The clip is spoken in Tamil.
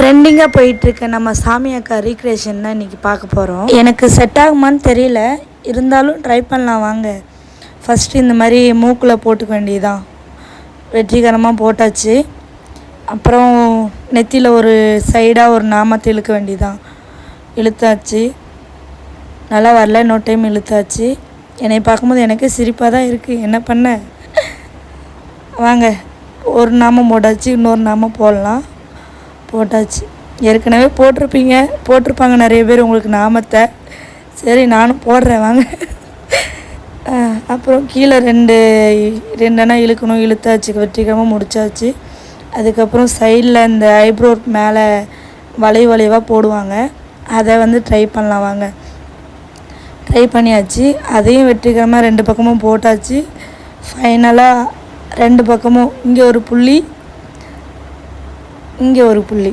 ட்ரெண்டிங்காக போயிட்டுருக்க நம்ம சாமி அக்கா ரீக்ரியேஷன் தான் இன்றைக்கி பார்க்க போகிறோம். எனக்கு செட் ஆகுமான்னு தெரியல, இருந்தாலும் ட்ரை பண்ணலாம் வாங்க. ஃபஸ்ட்டு இந்த மாதிரி மூக்கில் போட்டுக்க வேண்டியதுதான். வெற்றிகரமாக போட்டாச்சு. அப்புறம் நெத்தியில் ஒரு சைடாக ஒரு நாமத்தை இழுக்க வேண்டியதுதான். இழுத்தாச்சு, நல்லா வரல, இன்னொரு டைம் இழுத்தாச்சு. என்னை பார்க்கும்போது எனக்கு சிரிப்பாக தான் இருக்குது, என்ன பண்ண. வாங்க, ஒரு நாமம் போட்டாச்சு, இன்னொரு நாமம் போடலாம். போட்டாச்சு. ஏற்கனவே போட்டிருப்பாங்க நிறைய பேர் உங்களுக்கு நாமத்தை. சரி, நானும் போடுறேன் வாங்க. அப்புறம் கீழே ரெண்டனா இழுக்கணும், இழுத்தாச்சு, வெற்றிகரமாக முடித்தாச்சு. அதுக்கப்புறம் சைடில் இந்த ஐப்ரோ மேலே வளைவாக போடுவாங்க, அதை ட்ரை பண்ணலாம் வாங்க. ட்ரை பண்ணியாச்சு, அதையும் வெற்றிகரமாக 2 பக்கமும் போட்டாச்சு. ஃபைனலாக 2 பக்கமும் இங்கே ஒரு புள்ளி, இங்கே ஒரு புள்ளி.